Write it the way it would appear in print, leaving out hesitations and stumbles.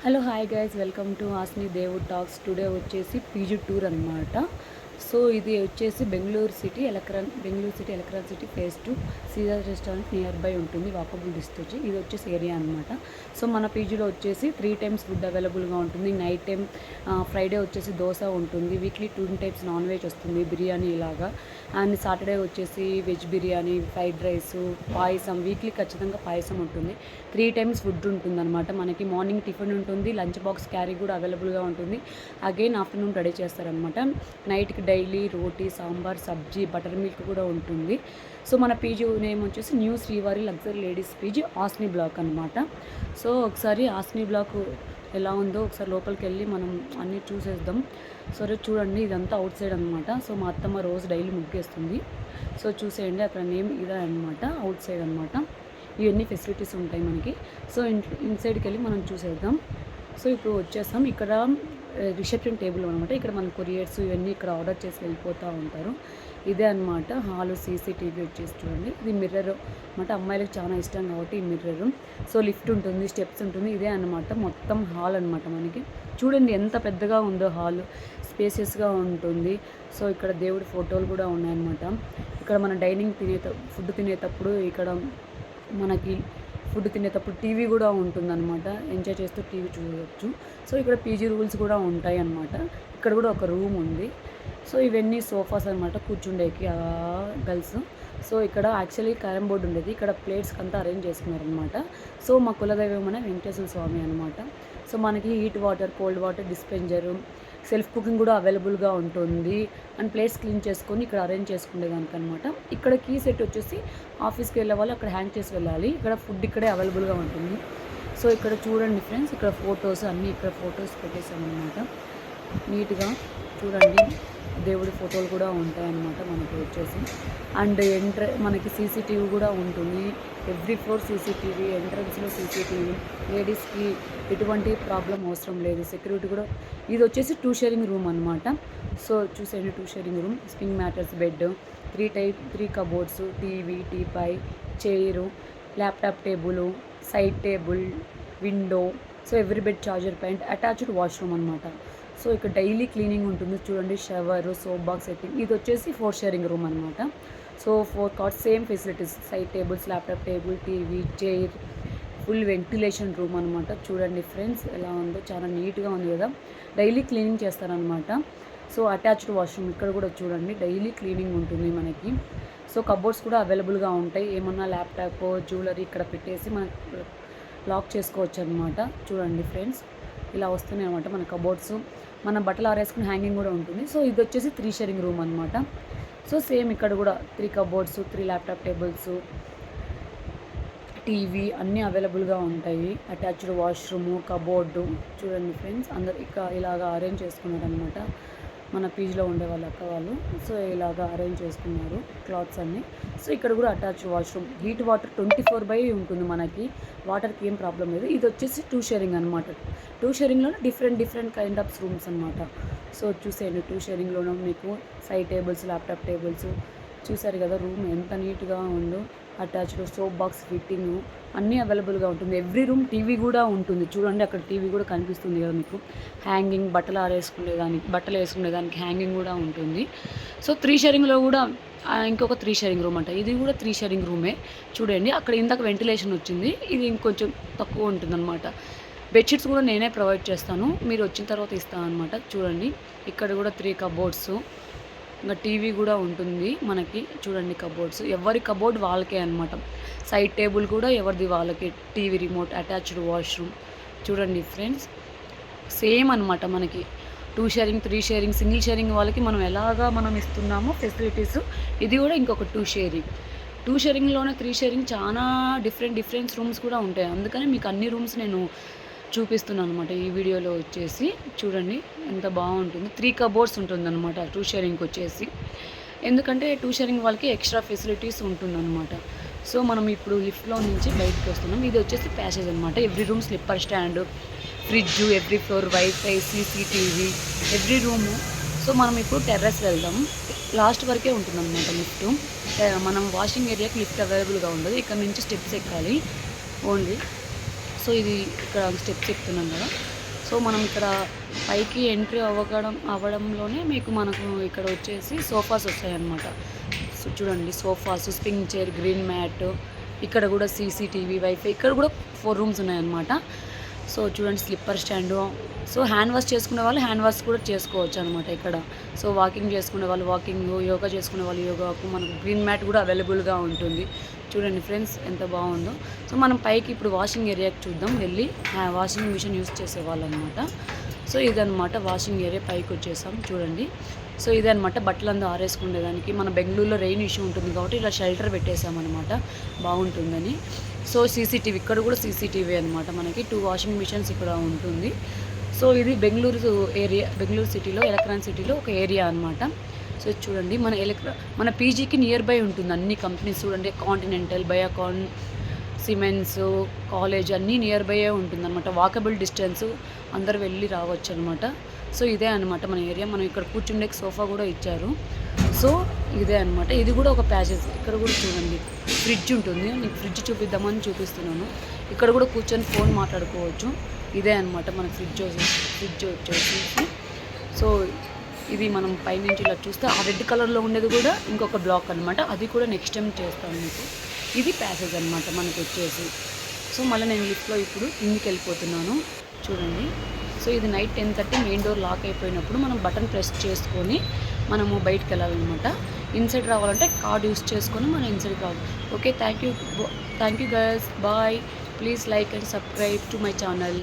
Hello hi guys, welcome to హాస్ని దేవుడ్ talks. Today వచ్చేసి పీజీ టూర్ అనమాట. సో ఇది వచ్చేసి Bengaluru city electron city phase 2 Caesar restaurant near by ఉంటుంది, వాకబుల్ డిస్టెన్స్. ఇది వచ్చేసి ఏరియా అనమాట. సో మన పీజీలో వచ్చేసి 3 టైమ్స్ ఫుడ్ అవైలబుల్గా ఉంటుంది. నైట్ టైం ఫ్రైడే వచ్చేసి దోశ ఉంటుంది, వీక్లీ 2 టైప్స్ నాన్ వెజ్ వస్తుంది, బిర్యానీ ఇలాగా. అండ్ సాటర్డే వచ్చేసి వెజ్ బిర్యానీ, ఫ్రైడ్ రైస్, పాయసం, వీక్లీ ఖచ్చితంగా పాయసం ఉంటుంది. 3 టైమ్స్ ఫుడ్ ఉంటుంది అనమాట. మనకి మార్నింగ్ టిఫిన్ ఉంటుంది, లంచ్ బాక్స్ క్యారీ కూడా అవైలబుల్గా ఉంటుంది. అగైన్ ఆఫ్టర్నూన్ రెడీ చేస్తారనమాట. నైట్కి డైలీ రోటీ, సాంబార్, సబ్జీ, బటర్ మిల్క్ కూడా ఉంటుంది. సో మన పీజీ నేమ్ వచ్చేసి న్యూ శ్రీవారి లగ్జరీ లేడీస్ పీజీ ఆస్ని బ్లాక్ అనమాట. సో ఒకసారి ఆస్ని బ్లాక్ ఎలా ఉందో ఒకసారి లోపలికి వెళ్ళి మనం అన్నీ చూసేద్దాం. సరే చూడండి, ఇదంతా అవుట్ సైడ్ అనమాట. సో మా అత్తమ్మ రోజు డైలీ ముగ్గేస్తుంది. సో చూసేయండి, అక్కడ నేమ్ ఇదే అనమాట, అవుట్ సైడ్ అనమాట. ఇవన్నీ ఫెసిలిటీస్ ఉంటాయి మనకి. సో ఇన్సైడ్కి వెళ్ళి మనం చూసేద్దాం. సో ఇప్పుడు వచ్చేస్తాం. ఇక్కడ రిసెప్షన్ టేబుల్ అనమాట. ఇక్కడ మన కొరియర్స్ ఇవన్నీ ఇక్కడ ఆర్డర్ చేసి వెళ్ళిపోతూ ఉంటారు. ఇదే అనమాట హాల్. సీసీటీవీ వచ్చేసి చూడండి, ఇది మిర్రర్ అనమాట. అమ్మాయిలకు చాలా ఇష్టం కాబట్టి ఈ మిర్రర్. సో లిఫ్ట్ ఉంటుంది, స్టెప్స్ ఉంటుంది. ఇదే అనమాట మొత్తం హాల్ అనమాట. మనకి చూడండి ఎంత పెద్దగా ఉందో హాల్, స్పేసియస్గా ఉంటుంది. సో ఇక్కడ దేవుడి ఫోటోలు కూడా ఉన్నాయన్నమాట. ఇక్కడ మన ఫుడ్ తినేటప్పుడు ఇక్కడ మనకి ఫుడ్ తినేటప్పుడు టీవీ కూడా ఉంటుందన్నమాట. ఎంజాయ్ చేస్తూ టీవీ చూడవచ్చు. సో ఇక్కడ పీజీ రూల్స్ కూడా ఉంటాయి అన్నమాట. ఇక్కడ కూడా ఒక రూమ్ ఉంది. సో ఇవన్నీ సోఫాస్ అనమాట, కూర్చుండేకి గర్ల్స్. సో ఇక్కడ యాక్చువల్లీ క్యారమ్ బోర్డు ఉండేది, ఇక్కడ ప్లేట్స్కి అంతా అరేంజ్ చేసుకున్నారనమాట. సో మా కులదైవం అనే వెంకటేశ్వర స్వామి అనమాట. సో మనకి heat water, cold water dispenser, self cooking కూడా అవైలబుల్గా ఉంటుంది. అండ్ ప్లేట్స్ క్లీన్ చేసుకొని ఇక్కడ అరేంజ్ చేసుకునేదానికి అనమాట. ఇక్కడ కీ సెట్ వచ్చేసి ఆఫీస్కి వెళ్ళే వాళ్ళు అక్కడ హ్యాంగ్ చేసి వెళ్ళాలి. ఇక్కడ ఫుడ్ ఇక్కడే అవైలబుల్గా ఉంటుంది. సో ఇక్కడ చూడండి ఫ్రెండ్స్, ఇక్కడ ఫొటోస్ అన్నీ ఇక్కడ ఫొటోస్ పెట్టేసామన్నమాట. నీట్గా చూడండి, దేవుడి ఫోటోలు కూడా ఉంటాయన్నమాట మనకి వచ్చేసి. అండ్ మనకి సీసీటీవీ కూడా ఉంటుంది. ఎవ్రీ ఫ్లోర్ సీసీటీవీ, ఎంట్రన్స్లో సీసీటీవీ. లేడీస్కి ఎటువంటి ప్రాబ్లం అవసరం లేదు, సెక్యూరిటీ కూడా. ఇది వచ్చేసి 2 షేరింగ్ రూమ్ అనమాట. సో చూసేయండి, 2 sharing room, spring mattress, bed, 3 cupboards, TV, teapoy, chair, laptop table, side table, window. So every bed charger point, attached washroom అనమాట. సో ఇక్కడ డైలీ క్లీనింగ్ ఉంటుంది చూడండి, షవర్, సోప్ బాక్స్ సెట్టింగ్. ఇది వచ్చేసి 4 sharing room అనమాట. So 4 cards, same facilities, side tables, laptop table, TV, chair, full ventilation room అనమాట. చూడండి friends ఎలా ఉందో, చాలా నీట్గా ఉంది కదా. డైలీ క్లీనింగ్ చేస్తారనమాట. సో అటాచ్డ్ వాష్రూమ్ ఇక్కడ కూడా చూడండి, డైలీ క్లీనింగ్ ఉంటుంది మనకి. సో కబోర్డ్స్ కూడా అవైలబుల్గా ఉంటాయి. ఏమన్నా ల్యాప్టాప్, జ్యువెలరీ ఇక్కడ పెట్టేసి మనం లాక్ చేసుకోవచ్చు అనమాట. చూడండి ఫ్రెండ్స్, ఇలా వస్తున్నాయి అనమాట మన కబోర్డ్స్. మన బట్టలు ఆరేసుకుని హ్యాంగింగ్ కూడా ఉంటుంది. సో ఇది వచ్చేసి 3 షేరింగ్ రూమ్ అనమాట. సో సేమ్ ఇక్కడ కూడా 3 కబోర్డ్స్, 3 ల్యాప్టాప్ టేబుల్స్, టీవీ అన్నీ అవైలబుల్గా ఉంటాయి. Attached washroom, cupboard. చూడండి ఫ్రెండ్స్, అందరు ఇలాగా అరేంజ్ చేసుకున్నారనమాట మన పీజీలో ఉండే వాళ్ళ అక్క వాళ్ళు. సో ఇలాగా అరేంజ్ చేసుకున్నారు క్లాత్స్ అన్నీ. సో ఇక్కడ కూడా అటాచ్డ్ వాష్రూమ్, హీట్ వాటర్ 24/7 ఉంటుంది మనకి, వాటర్కి ఏం ప్రాబ్లం లేదు. ఇది వచ్చేసి 2 షేరింగ్ అనమాట. 2 షేరింగ్లోనే డిఫరెంట్ కైండ్ ఆఫ్ రూమ్స్ అనమాట. సో చూసేయండి, 2 షేరింగ్లోనూ మీకు సైడ్ టేబుల్స్, ల్యాప్టాప్ టేబుల్స్. చూసారు కదా రూమ్ ఎంత నీట్గా ఉందో. అటాచ్డ్ సోప్ బాక్స్ ఫిట్టింగ్ అన్నీ అవైలబుల్గా ఉంటుంది. ఎవ్రీ రూమ్ టీవీ కూడా ఉంటుంది చూడండి, అక్కడ టీవీ కూడా కనిపిస్తుంది కదా మీకు. హ్యాంగింగ్, బట్టలు వేసుకునేదానికి హ్యాంగింగ్ కూడా ఉంటుంది. సో 3 షేరింగ్లో కూడా ఇంకొక 3 షేరింగ్ రూమ్ అంట. ఇది కూడా 3 షేరింగ్ రూమే. చూడండి అక్కడ ఇందాక వెంటిలేషన్ వచ్చింది, ఇది ఇంకొంచెం తక్కువ ఉంటుంది అనమాట. బెడ్షీట్స్ కూడా నేనే ప్రొవైడ్ చేస్తాను, మీరు వచ్చిన తర్వాత ఇస్తాను అనమాట. చూడండి ఇక్కడ కూడా 3 కబోర్డ్స్, ఇంకా టీవీ కూడా ఉంటుంది మనకి. చూడండి కబోర్డ్స్, ఎవరి కబోర్డ్ వాళ్ళకే అనమాట. సైడ్ టేబుల్ కూడా ఎవరిది వాళ్ళకి, టీవీ రిమోట్, అటాచ్డ్ వాష్రూమ్. చూడండి ఫ్రెండ్స్, సేమ్ అనమాట మనకి 2 షేరింగ్, 3 షేరింగ్, సింగిల్ షేరింగ్ వాళ్ళకి మనం ఇస్తున్నామో ఫెసిలిటీస్, ఇది కూడా ఇంకొక 2 షేరింగ్. 2 షేరింగ్లోనే 3 షేరింగ్ చాలా డిఫరెంట్ రూమ్స్ కూడా ఉంటాయి. అందుకని మీకు అన్ని రూమ్స్ నేను చూపిస్తున్నాను అనమాట ఈ వీడియోలో వచ్చేసి. చూడండి ఎంత బాగుంటుంది. 3 కబోర్డ్స్ ఉంటుందన్నమాట 2 షేరింగ్కి వచ్చేసి. ఎందుకంటే 2 షేరింగ్ వాళ్ళకి ఎక్స్ట్రా ఫెసిలిటీస్ ఉంటుందన్నమాట. సో మనం ఇప్పుడు లిఫ్ట్లో నుంచి బయటకు వస్తున్నాం. ఇది వచ్చేసి ప్యాసేజ్ అనమాట. Every room slipper stand, fridge, every floor wifi, CCTV, every room. So మనం ఇప్పుడు టెర్రస్ వెళ్దాం. లాస్ట్ వరకే ఉంటుందన్నమాట లిఫ్ట్. మనం వాషింగ్ ఏరియాకి లిఫ్ట్ అవైలబుల్గా ఉండదు, ఇక్కడ నుంచి స్టెప్స్ ఎక్కాలి ఓన్లీ. సో ఇది ఇక్కడ స్టెప్స్ ఎక్కుతున్నాం కదా. సో మనం ఇక్కడ పైకి ఎంట్రీ అవ్వడంలోనే మనకు ఇక్కడ వచ్చేసి సోఫాస్ వస్తాయన్నమాట. సో చూడండి, sofas, spring chair, green mat, ఇక్కడ కూడా సీసీటీవీ, వైఫై, ఇక్కడ కూడా 4 రూమ్స్ ఉన్నాయన్నమాట. సో చూడండి, slipper stand. So hand wash చేసుకునే వాళ్ళు హ్యాండ్ వాష్ కూడా చేసుకోవచ్చు అనమాట ఇక్కడ. సో వాకింగ్ చేసుకునే వాళ్ళు వాకింగ్, యోగా చేసుకునే వాళ్ళు యోగాకు మనకు గ్రీన్ మ్యాట్ కూడా అవైలబుల్గా ఉంటుంది. చూడండి ఫ్రెండ్స్ ఎంత బాగుందో. సో మనం పైకి ఇప్పుడు వాషింగ్ ఏరియాకి చూద్దాం వెళ్ళి. వాషింగ్ మిషన్ యూస్ చేసేవాళ్ళు అనమాట. సో ఇదనమాట వాషింగ్ ఏరియా, పైకి వచ్చేసాం చూడండి. సో ఇదే అనమాట బట్టలంతా ఆరేసుకునేదానికి. మన బెంగళూరులో రెయిన్ ఇష్యూ ఉంటుంది కాబట్టి ఇలా షెల్టర్ పెట్టేసామన్నమాట, బాగుంటుందని. సో సీసీటీవీ, ఇక్కడ కూడా సీసీటీవీ అనమాట. మనకి 2 వాషింగ్ మిషన్స్ ఇక్కడ ఉంటుంది. సో ఇది బెంగళూరు ఏరియా, బెంగళూరు సిటీలో ఎలక్ట్రానిక్ సిటీలో ఒక ఏరియా అనమాట. సో చూడండి, మన పీజీకి నియర్ బై ఉంటుంది అన్ని కంపెనీస్. చూడండి, కాంటినెంటల్, బయోకాన్, సిమెంట్స్, కాలేజ్ అన్నీ నియర్ బై ఉంటుందన్నమాట. వాకబుల్ డిస్టెన్స్, అందరు వెళ్ళి రావచ్చు అనమాట. సో ఇదే అనమాట మన ఏరియా. మనం ఇక్కడ కూర్చుండే సోఫా కూడా ఇచ్చారు. సో ఇదే అనమాట. ఇది కూడా ఒక ప్యాసేజ్. ఇక్కడ కూడా చూడండి ఫ్రిడ్జ్ ఉంటుంది. నీకు ఫ్రిడ్జ్ చూపిద్దామని చూపిస్తున్నాను. ఇక్కడ కూడా కూర్చొని ఫోన్ మాట్లాడుకోవచ్చు. ఇదే అనమాట మన ఫ్రిడ్జ్ వచ్చేసి. సో ఇది మనం పైనుంచి ఇలా చూస్తే ఆ రెడ్ కలర్లో ఉండేది కూడా ఇంకొక బ్లాక్ అనమాట. అది కూడా నెక్స్ట్ టైం చేస్తాను మీకు. ఇది ప్యాసేజ్ అనమాట మనకు వచ్చేసి. సో మళ్ళీ నేను లిఫ్ట్లో ఇప్పుడు కిందికి వెళ్ళిపోతున్నాను చూడండి. సో ఇది నైట్ 10:30 మెయిన్ డోర్ లాక్ అయిపోయినప్పుడు మనం బటన్ ప్రెస్ చేసుకొని మనము బయటకు వెళ్ళాలన్నమాట. ఇన్సైడ్ రావాలంటే కార్డ్ యూస్ చేసుకొని మనం ఇన్సైడ్ రావాలి. Okay, thank you guys, bye. Please like and subscribe to my channel.